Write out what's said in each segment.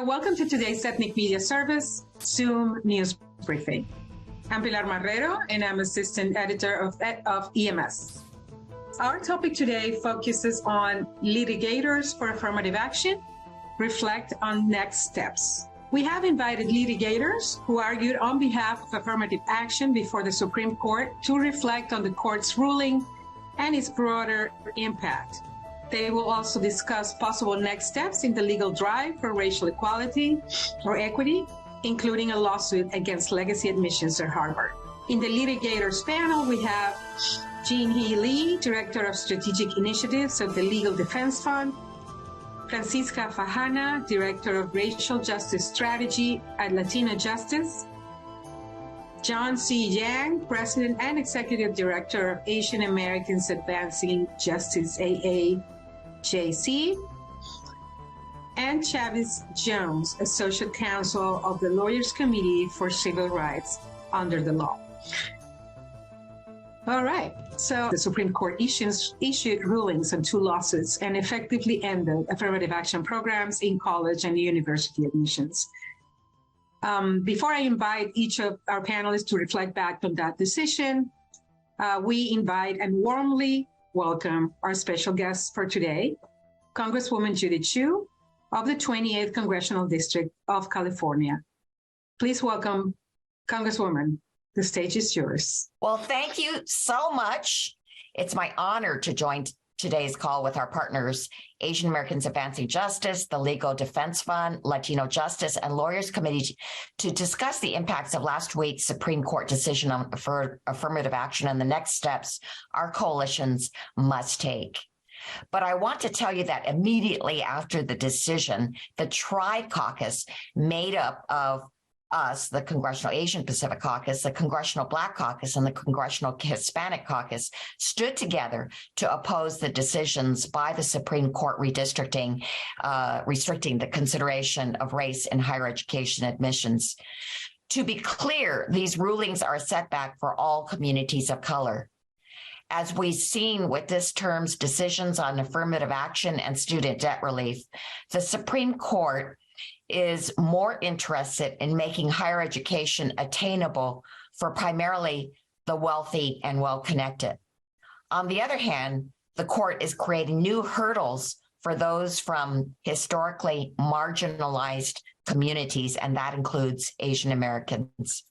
Welcome to today's Ethnic Media Service Zoom News Briefing. I'm Pilar Marrero, and I'm Assistant Editor of EMS. Our topic today focuses on litigators for affirmative action, reflect on next steps. We have invited litigators who argued on behalf of affirmative action before the Supreme Court to reflect on the court's ruling and its broader impact. They will also discuss possible next steps in the legal drive for racial equality or equity, including a lawsuit against legacy admissions at Harvard. In the litigators panel, we have Jean-Hee Lee, Director of Strategic Initiatives of the Legal Defense Fund, Francisca Fajana, Director of Racial Justice Strategy at Latino Justice, John C. Yang, President and Executive Director of Asian Americans Advancing Justice AAJC, and Chavis Jones, Associate Counsel of the Lawyers Committee for Civil Rights under the law. All right, so the Supreme Court issued rulings on two lawsuits and effectively ended affirmative action programs in college and university admissions. Before I invite each of our panelists to reflect back on that decision, we invite and warmly welcome our special guests for today, Congresswoman Judy Chu of the 28th Congressional District of California. Please welcome Congresswoman. The stage is yours. Well, thank you so much. It's my honor to join today's call with our partners, Asian Americans Advancing Justice, the Legal Defense Fund, Latino Justice, and Lawyers Committee to discuss the impacts of last week's Supreme Court decision on affirmative action and the next steps our coalitions must take. But I want to tell you that immediately after the decision, the Tri-Caucus, made up of us, the Congressional Asian Pacific Caucus, the Congressional Black Caucus, and the Congressional Hispanic Caucus, stood together to oppose the decisions by the Supreme Court redistricting, restricting the consideration of race in higher education admissions. To be clear, these rulings are a setback for all communities of color. As we've seen with this term's decisions on affirmative action and student debt relief, the Supreme Court is more interested in making higher education attainable for primarily the wealthy and well-connected. On the other hand, the court is creating new hurdles for those from historically marginalized communities, and that includes Asian Americans.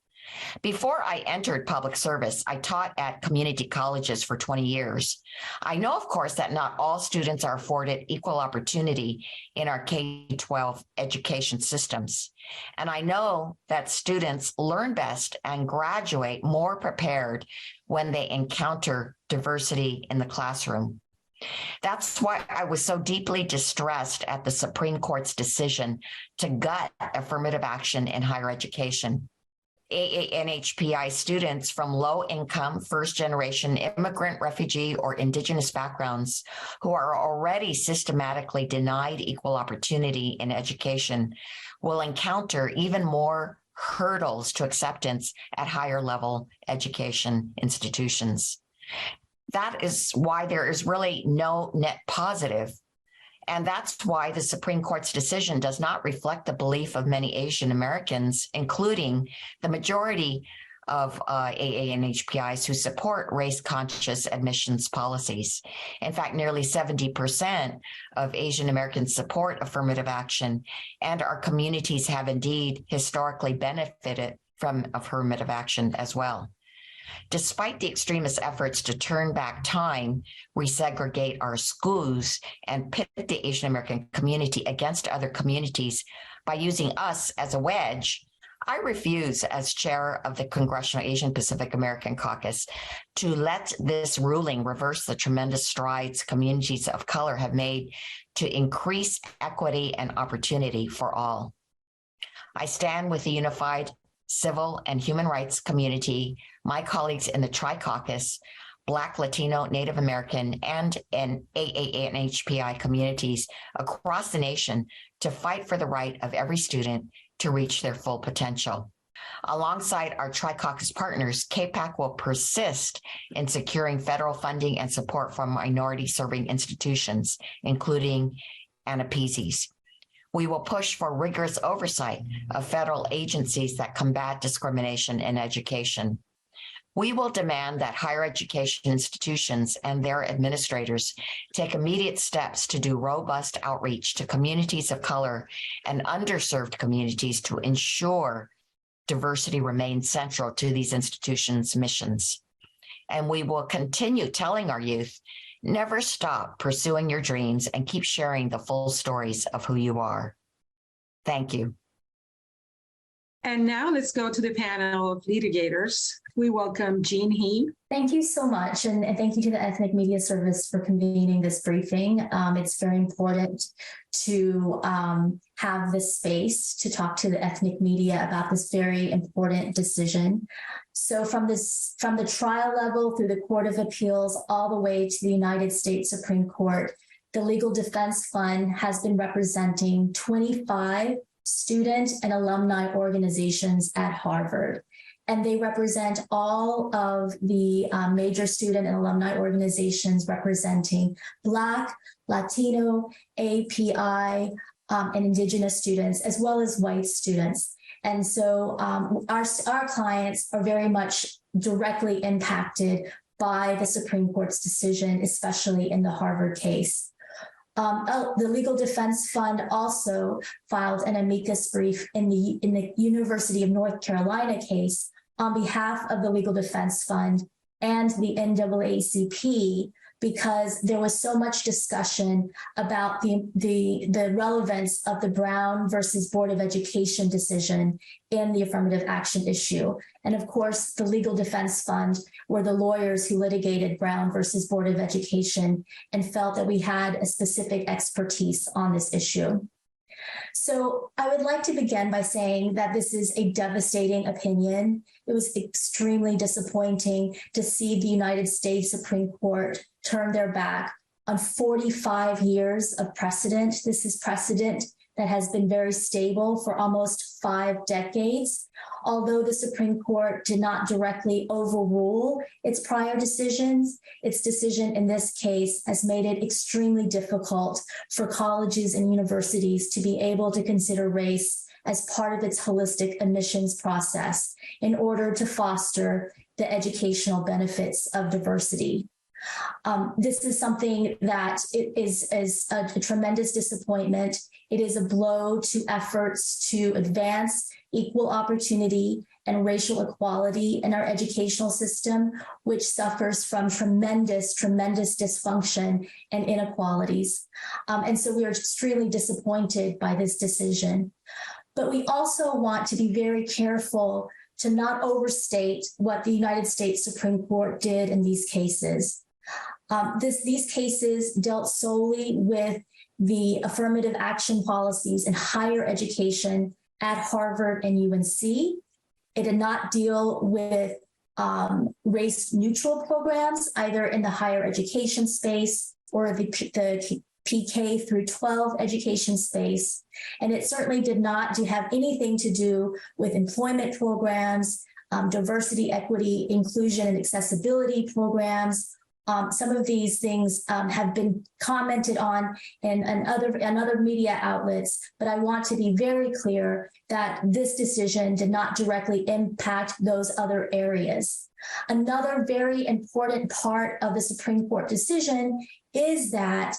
Before I entered public service, I taught at community colleges for 20 years. I know, of course, that not all students are afforded equal opportunity in our K-12 education systems. And I know that students learn best and graduate more prepared when they encounter diversity in the classroom. That's why I was so deeply distressed at the Supreme Court's decision to gut affirmative action in higher education. AANHPI students from low-income, first-generation immigrant, refugee, or Indigenous backgrounds who are already systematically denied equal opportunity in education will encounter even more hurdles to acceptance at higher-level education institutions. That is why there is really no net positive. And that's why the Supreme Court's decision does not reflect the belief of many Asian Americans, including the majority of AANHPIs who support race-conscious admissions policies. In fact, nearly 70% of Asian Americans support affirmative action, and our communities have indeed historically benefited from affirmative action as well. Despite the extremist efforts to turn back time, resegregate our schools, and pit the Asian American community against other communities by using us as a wedge, I refuse, as chair of the Congressional Asian Pacific American Caucus, to let this ruling reverse the tremendous strides communities of color have made to increase equity and opportunity for all. I stand with the unified civil and human rights community, my colleagues in the Tri-Caucus, Black, Latino, Native American, and AANHPI communities across the nation to fight for the right of every student to reach their full potential. Alongside our Tri-Caucus partners, KPAC will persist in securing federal funding and support from minority-serving institutions, including ANAPISIs. We will push for rigorous oversight of federal agencies that combat discrimination in education. We will demand that higher education institutions and their administrators take immediate steps to do robust outreach to communities of color and underserved communities to ensure diversity remains central to these institutions' missions. And we will continue telling our youth, never stop pursuing your dreams and keep sharing the full stories of who you are. Thank you. And now let's go to the panel of litigators. We welcome Jean He. Thank you so much. And thank you to the Ethnic Media Service for convening this briefing. It's very important to have this space to talk to the ethnic media about this very important decision. So from the trial level through the Court of Appeals, all the way to the United States Supreme Court, the Legal Defense Fund has been representing 25 student and alumni organizations at Harvard. And they represent all of the major student and alumni organizations representing Black, Latino, API, and Indigenous students, as well as white students. And so our clients are very much directly impacted by the Supreme Court's decision, especially in the Harvard case. The Legal Defense Fund also filed an amicus brief in the University of North Carolina case on behalf of the Legal Defense Fund and the NAACP, because there was so much discussion about the relevance of the Brown versus Board of Education decision in the affirmative action issue. And of course, the Legal Defense Fund were the lawyers who litigated Brown versus Board of Education and felt that we had a specific expertise on this issue. So I would like to begin by saying that this is a devastating opinion. It was extremely disappointing to see the United States Supreme Court turn their back on 45 years of precedent. This is precedent that has been very stable for almost 5 decades. Although the Supreme Court did not directly overrule its prior decisions, its decision in this case has made it extremely difficult for colleges and universities to be able to consider race as part of its holistic admissions process in order to foster the educational benefits of diversity. This is something that is a tremendous disappointment. It is a blow to efforts to advance equal opportunity and racial equality in our educational system, which suffers from tremendous dysfunction and inequalities. And so we are extremely disappointed by this decision. But we also want to be very careful to not overstate what the United States Supreme Court did in these cases. These cases dealt solely with the affirmative action policies in higher education at Harvard and UNC. It did not deal with race-neutral programs, either in the higher education space or the PK through 12 education space. And it certainly did not have anything to do with employment programs, diversity, equity, inclusion, and accessibility programs. Some of these things have been commented on in other media outlets, but I want to be very clear that this decision did not directly impact those other areas. Another very important part of the Supreme Court decision is that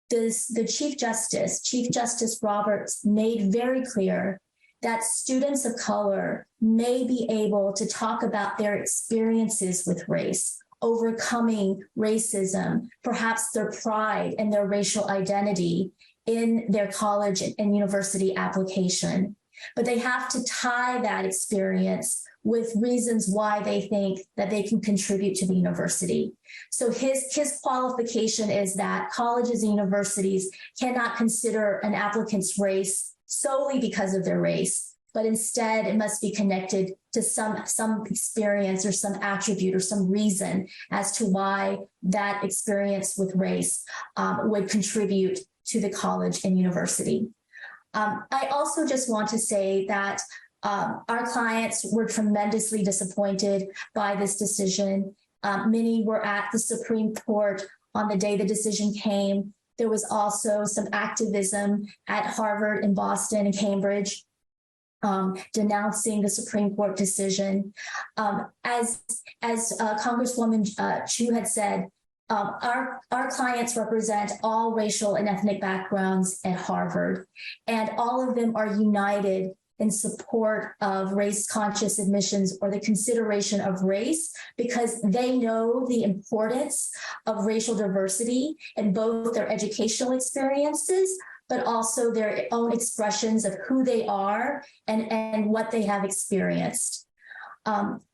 the Chief Justice Roberts, made very clear that students of color may be able to talk about their experiences with race, overcoming racism, perhaps their pride and their racial identity in their college and university application. But they have to tie that experience with reasons why they think that they can contribute to the university. So his qualification is that colleges and universities cannot consider an applicant's race solely because of their race, but instead it must be connected to some experience or some attribute or some reason as to why that experience with race would contribute to the college and university. I also just want to say that our clients were tremendously disappointed by this decision. Many were at the Supreme Court on the day the decision came. There was also some activism at Harvard and Boston and Cambridge, denouncing the Supreme Court decision. As Congresswoman Chu had said, our clients represent all racial and ethnic backgrounds at Harvard, and all of them are united in support of race-conscious admissions or the consideration of race, because they know the importance of racial diversity in both their educational experiences, but also their own expressions of who they are and what they have experienced.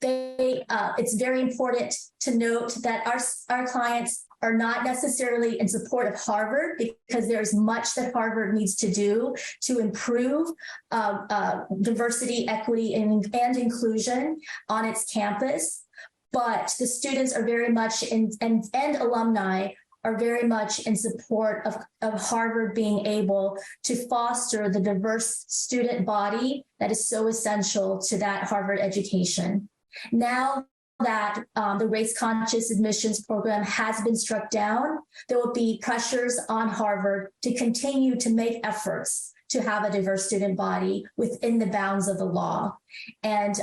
It's very important to note that our clients are not necessarily in support of Harvard, because there's much that Harvard needs to do to improve diversity, equity, and inclusion on its campus. But the students are very much and alumni are very much in support of Harvard being able to foster the diverse student body that is so essential to that Harvard education. Now that the race-conscious admissions program has been struck down, there will be pressures on Harvard to continue to make efforts to have a diverse student body within the bounds of the law. And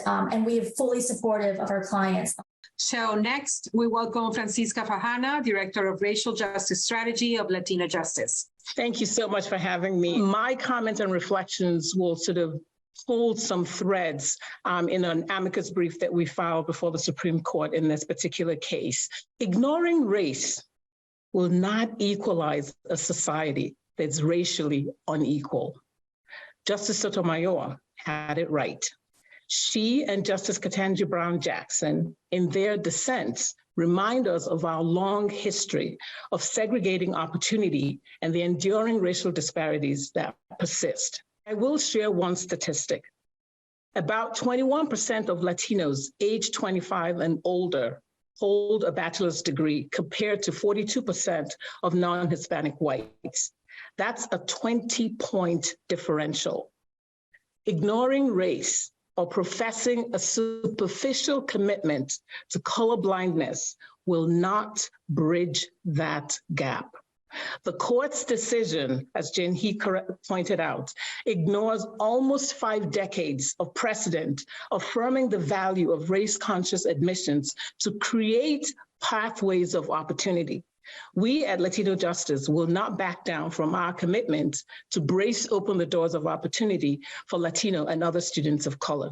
we are fully supportive of our clients. So next, we welcome Francisca Fajana, Director of Racial Justice Strategy of Latino Justice. Thank you so much for having me. My comments and reflections will sort of pull some threads in an amicus brief that we filed before the Supreme Court in this particular case. Ignoring race will not equalize a society that's racially unequal. Justice Sotomayor had it right. She and Justice Ketanji Brown Jackson, in their dissents, remind us of our long history of segregating opportunity and the enduring racial disparities that persist. I will share one statistic. About 21% of Latinos aged 25 and older hold a bachelor's degree, compared to 42% of non-Hispanic whites. That's a 20-point differential. Ignoring race or professing a superficial commitment to colorblindness will not bridge that gap. The court's decision, as Jen He pointed out, ignores almost 5 decades of precedent affirming the value of race-conscious admissions to create pathways of opportunity. We at Latino Justice will not back down from our commitment to brace open the doors of opportunity for Latino and other students of color.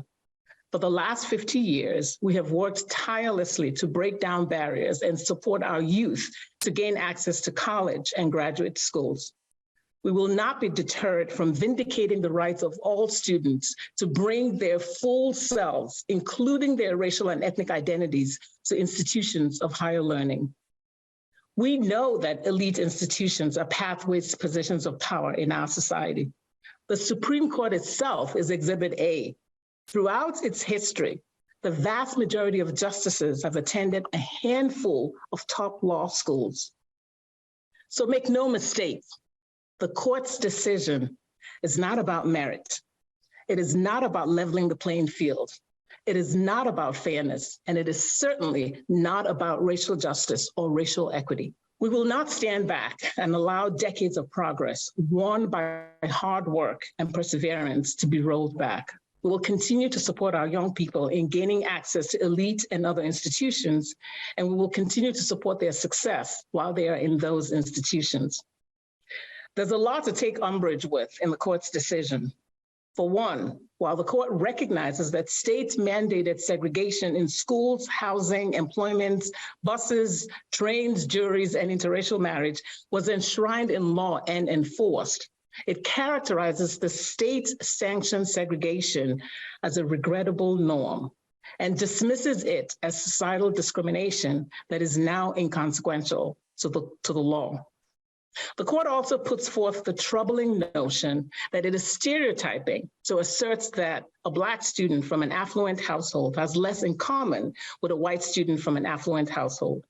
For the last 50 years, we have worked tirelessly to break down barriers and support our youth to gain access to college and graduate schools. We will not be deterred from vindicating the rights of all students to bring their full selves, including their racial and ethnic identities, to institutions of higher learning. We know that elite institutions are pathways to positions of power in our society. The Supreme Court itself is Exhibit A. Throughout its history, the vast majority of justices have attended a handful of top law schools. So make no mistake, the court's decision is not about merit. It is not about leveling the playing field. It is not about fairness, and it is certainly not about racial justice or racial equity. We will not stand back and allow decades of progress won by hard work and perseverance to be rolled back. We will continue to support our young people in gaining access to elite and other institutions, and we will continue to support their success while they are in those institutions. There's a lot to take umbrage with in the court's decision. For one, while the court recognizes that state-mandated segregation in schools, housing, employment, buses, trains, juries, and interracial marriage was enshrined in law and enforced, it characterizes the state-sanctioned segregation as a regrettable norm and dismisses it as societal discrimination that is now inconsequential to the law. The court also puts forth the troubling notion that it is stereotyping, so asserts that a Black student from an affluent household has less in common with a white student from an affluent household.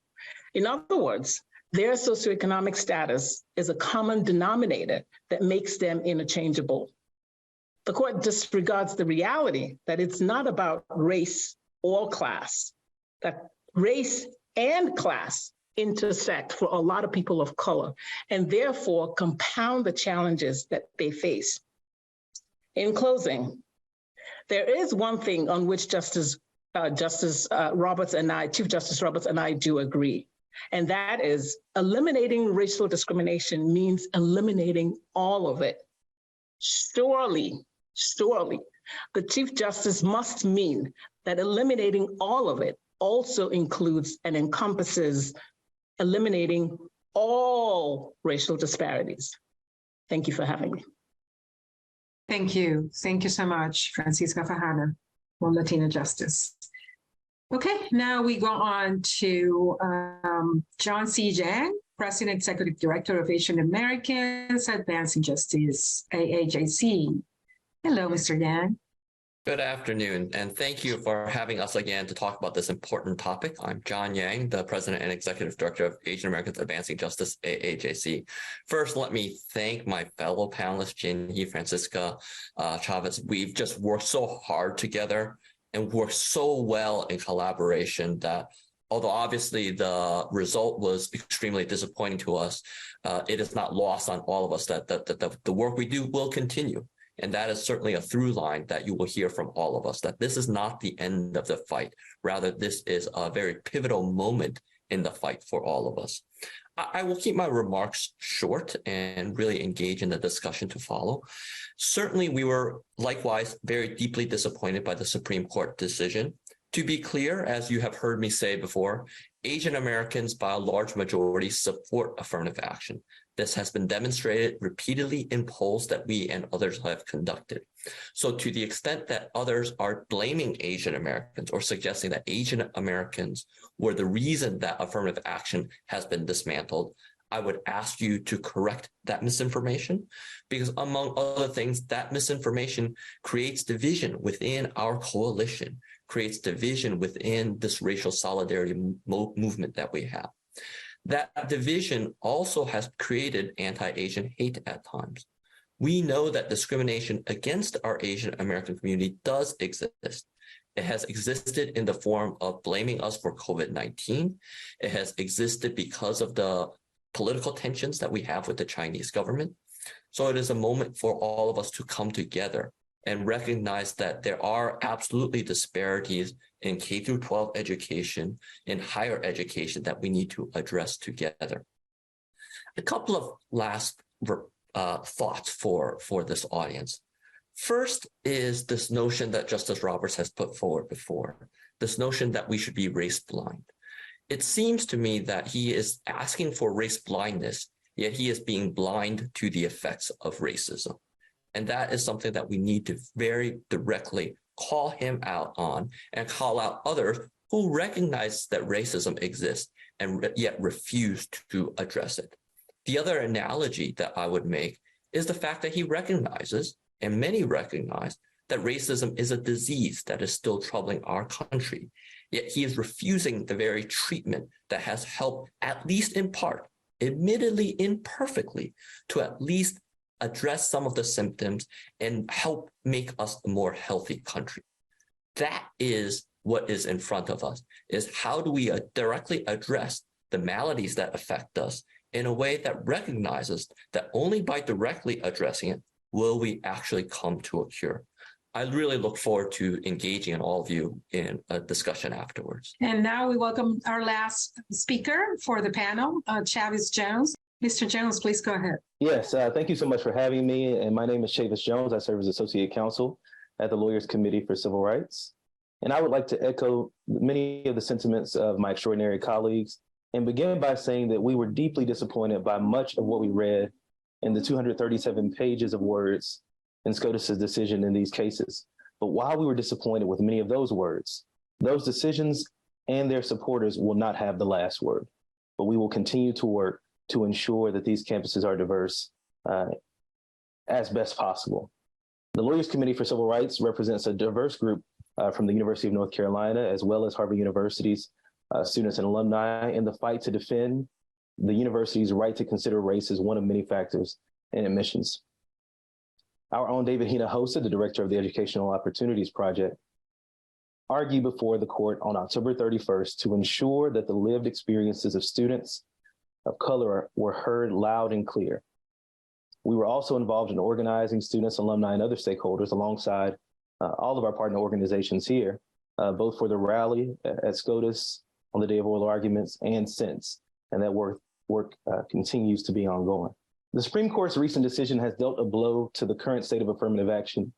In other words, their socioeconomic status is a common denominator that makes them interchangeable. The court disregards the reality that it's not about race or class, that race and class intersect for a lot of people of color, and therefore compound the challenges that they face. In closing, there is one thing on which Chief Justice Roberts and I do agree, and that is eliminating racial discrimination means eliminating all of it. Surely, the Chief Justice must mean that eliminating all of it also includes and encompasses eliminating all racial disparities. Thank you for having me. Thank you. Thank you so much, Francisca Fajana, on Latina Justice. Okay, now we go on to John C. Yang, President Executive Director of Asian Americans Advancing Justice, AAJC. Hello, Mr. Yang. Good afternoon, and thank you for having us again to talk about this important topic. I'm John Yang, the President and Executive Director of Asian Americans Advancing Justice, AAJC. First, let me thank my fellow panelists, Jinhee, Francisca, Chavez. We've just worked so hard together and worked so well in collaboration that although obviously the result was extremely disappointing to us, it is not lost on all of us that the work we do will continue. And that is certainly a through line that you will hear from all of us, that this is not the end of the fight. Rather, this is a very pivotal moment in the fight for all of us. I will keep my remarks short and really engage in the discussion to follow. Certainly, we were likewise very deeply disappointed by the Supreme Court decision. To be clear, as you have heard me say before, Asian Americans by a large majority support affirmative action. This has been demonstrated repeatedly in polls that we and others have conducted. So to the extent that others are blaming Asian Americans or suggesting that Asian Americans were the reason that affirmative action has been dismantled, I would ask you to correct that misinformation, because among other things, that misinformation creates division within our coalition, creates division within this racial solidarity movement that we have. That division also has created anti-Asian hate at times. We know that discrimination against our Asian American community does exist. It has existed in the form of blaming us for COVID-19. It has existed because of the political tensions that we have with the Chinese government. So it is a moment for all of us to come together and recognize that there are absolutely disparities in K through 12 education, in higher education that we need to address together. A couple of last thoughts for this audience. First is this notion that Justice Roberts has put forward before, this notion that we should be race blind. It seems to me that he is asking for race blindness, yet he is being blind to the effects of racism. And that is something that we need to very directly call him out on and call out others who recognize that racism exists and yet refuse to address it. The other analogy that I would make is the fact that he recognizes, and many recognize, that racism is a disease that is still troubling our country. Yet he is refusing the very treatment that has helped, at least in part, admittedly imperfectly, to at least address some of the symptoms and help make us a more healthy country. That is what is in front of us, is how do we directly address the maladies that affect us in a way that recognizes that only by directly addressing it will we actually come to a cure. I really look forward to engaging in all of you in a discussion afterwards. And now we welcome our last speaker for the panel, Chavis Jones. Mr. Jones, please go ahead. Yes, thank you so much for having me. And my name is Chavis Jones. I serve as Associate Counsel at the Lawyers Committee for Civil Rights. And I would like to echo many of the sentiments of my extraordinary colleagues and begin by saying that we were deeply disappointed by much of what we read in the 237 pages of words in SCOTUS's decision in these cases. But while we were disappointed with many of those words, those decisions and their supporters will not have the last word. But we will continue to work to ensure that these campuses are diverse as best possible. The Lawyers Committee for Civil Rights represents a diverse group from the University of North Carolina, as well as Harvard University's students and alumni in the fight to defend the university's right to consider race as one of many factors in admissions. Our own David Hina Hosa, the director of the Educational Opportunities Project, argue before the court on October 31st to ensure that the lived experiences of students of color were heard loud and clear. We were also involved in organizing students, alumni, and other stakeholders alongside all of our partner organizations here, both for the rally at SCOTUS on the day of oral arguments and since, and that work continues to be ongoing. The Supreme Court's recent decision has dealt a blow to the current state of affirmative action,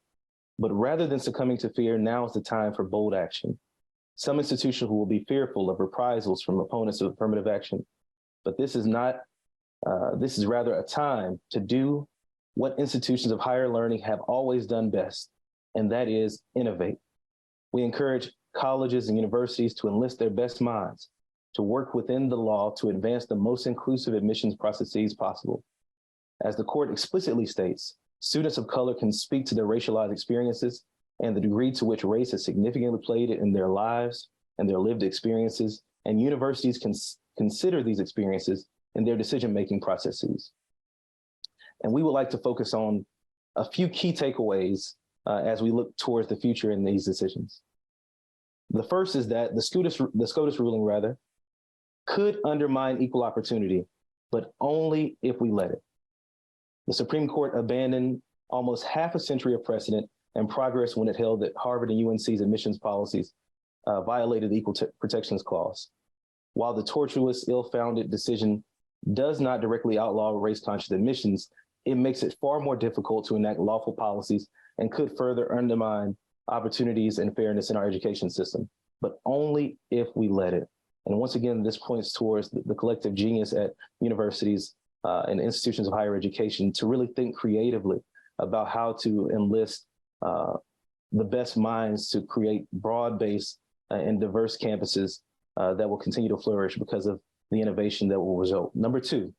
but rather than succumbing to fear, now is the time for bold action. Some institutions will be fearful of reprisals from opponents of affirmative action, but this is rather a time to do what institutions of higher learning have always done best, and that is innovate. We encourage colleges and universities to enlist their best minds to work within the law to advance the most inclusive admissions processes possible. As the court explicitly states, students of color can speak to their racialized experiences and the degree to which race has significantly played in their lives and their lived experiences, and universities can consider these experiences in their decision-making processes. And we would like to focus on a few key takeaways as we look towards the future in these decisions. The first is that the SCOTUS ruling could undermine equal opportunity, but only if we let it. The Supreme Court abandoned almost half a century of precedent and progress when it held that Harvard and UNC's admissions policies violated the Equal Protections Clause. While the tortuous, ill-founded decision does not directly outlaw race-conscious admissions, it makes it far more difficult to enact lawful policies and could further undermine opportunities and fairness in our education system, but only if we let it. And once again, this points towards the collective genius at universities and institutions of higher education to really think creatively about how to enlist the best minds to create broad-based and diverse campuses that will continue to flourish because of the innovation that will result. Number two,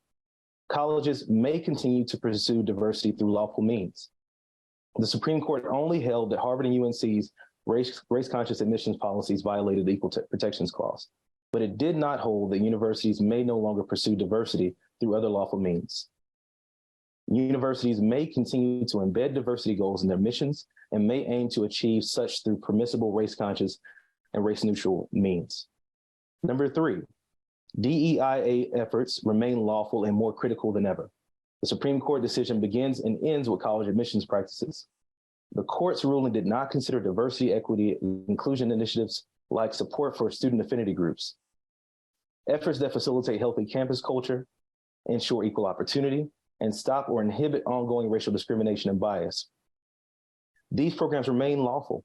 colleges may continue to pursue diversity through lawful means. The Supreme Court only held that Harvard and UNC's race-conscious admissions policies violated the Equal Protections Clause, but it did not hold that universities may no longer pursue diversity through other lawful means. Universities may continue to embed diversity goals in their missions and may aim to achieve such through permissible race-conscious and race-neutral means. Number three, DEIA efforts remain lawful and more critical than ever. The Supreme Court decision begins and ends with college admissions practices. The court's ruling did not consider diversity, equity, and inclusion initiatives like support for student affinity groups, efforts that facilitate healthy campus culture, ensure equal opportunity, and stop or inhibit ongoing racial discrimination and bias. These programs remain lawful.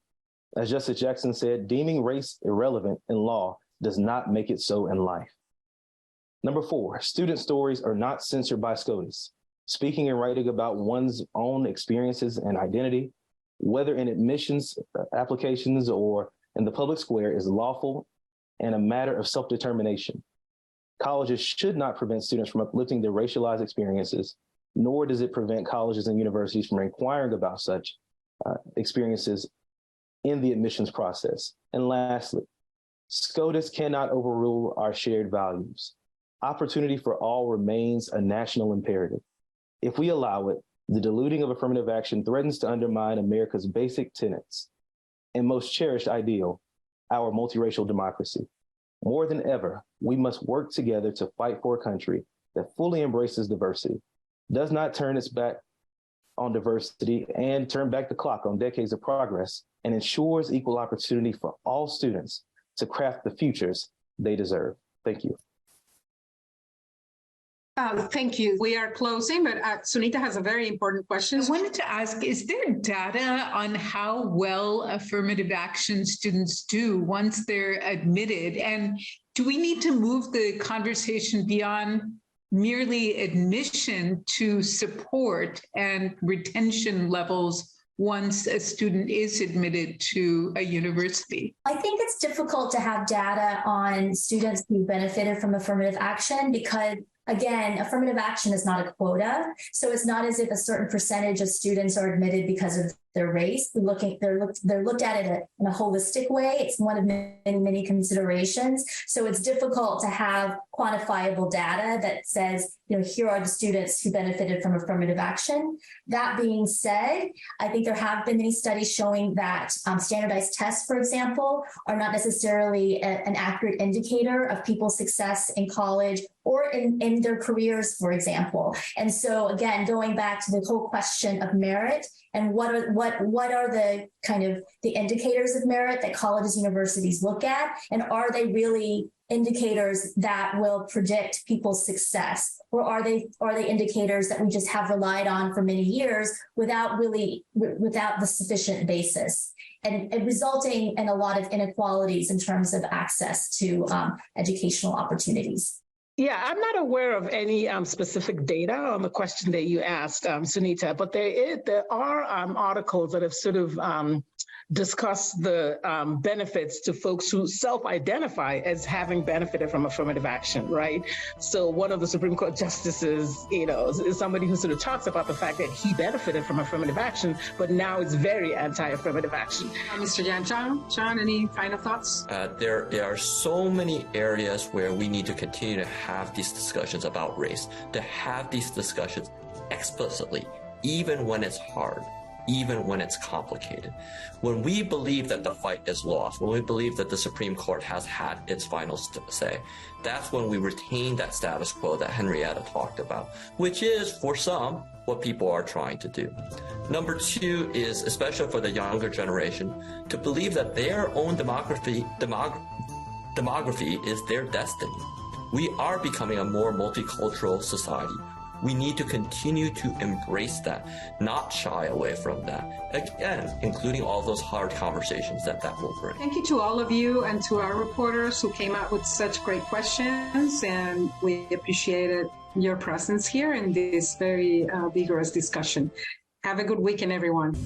As Justice Jackson said, deeming race irrelevant in law does not make it so in life. Number four, student stories are not censored by SCOTUS. Speaking and writing about one's own experiences and identity, whether in admissions applications or in the public square, is lawful and a matter of self-determination. Colleges should not prevent students from uplifting their racialized experiences, nor does it prevent colleges and universities from inquiring about such experiences in the admissions process. And lastly, SCOTUS cannot overrule our shared values. Opportunity for all remains a national imperative. If we allow it, the diluting of affirmative action threatens to undermine America's basic tenets and most cherished ideal, our multiracial democracy. More than ever, we must work together to fight for a country that fully embraces diversity, does not turn its back on diversity and turn back the clock on decades of progress, and ensures equal opportunity for all students to craft the futures they deserve. Thank you. Thank you. We are closing, but Sunita has a very important question. I wanted to ask, is there data on how well affirmative action students do once they're admitted? And do we need to move the conversation beyond merely admission to support and retention levels once a student is admitted to a university? I think it's difficult to have data on students who benefited from affirmative action because, again, affirmative action is not a quota. So it's not as if a certain percentage of students are admitted because of their race. They're looked at it in a holistic way. It's one of many considerations. So it's difficult to have quantifiable data that says, here are the students who benefited from affirmative action. That being said, I think there have been many studies showing that standardized tests, for example, are not necessarily an accurate indicator of people's success in college or in their careers, for example. And so again, going back to the whole question of merit and what are the kind of the indicators of merit that colleges and universities look at, and are they really indicators that will predict people's success, or are they indicators that we just have relied on for many years without the sufficient basis, and resulting in a lot of inequalities in terms of access to educational opportunities? Yeah, I'm not aware of any specific data on the question that you asked, Sunita, but there are articles that have sort of discussed the benefits to folks who self-identify as having benefited from affirmative action, right? So one of the Supreme Court justices, is somebody who sort of talks about the fact that he benefited from affirmative action, but now is very anti-affirmative action. Mr. Yan, John, any final thoughts? There are so many areas where we need to continue to have these discussions about race, to have these discussions explicitly, even when it's hard, even when it's complicated. When we believe that the fight is lost, when we believe that the Supreme Court has had its final say, that's when we retain that status quo that Henrietta talked about, which is, for some, what people are trying to do. Number two is, especially for the younger generation, to believe that their own demography is their destiny. We are becoming a more multicultural society. We need to continue to embrace that, not shy away from that. Again, including all those hard conversations that will bring. Thank you to all of you and to our reporters who came out with such great questions, and we appreciated your presence here in this very vigorous discussion. Have a good weekend, everyone.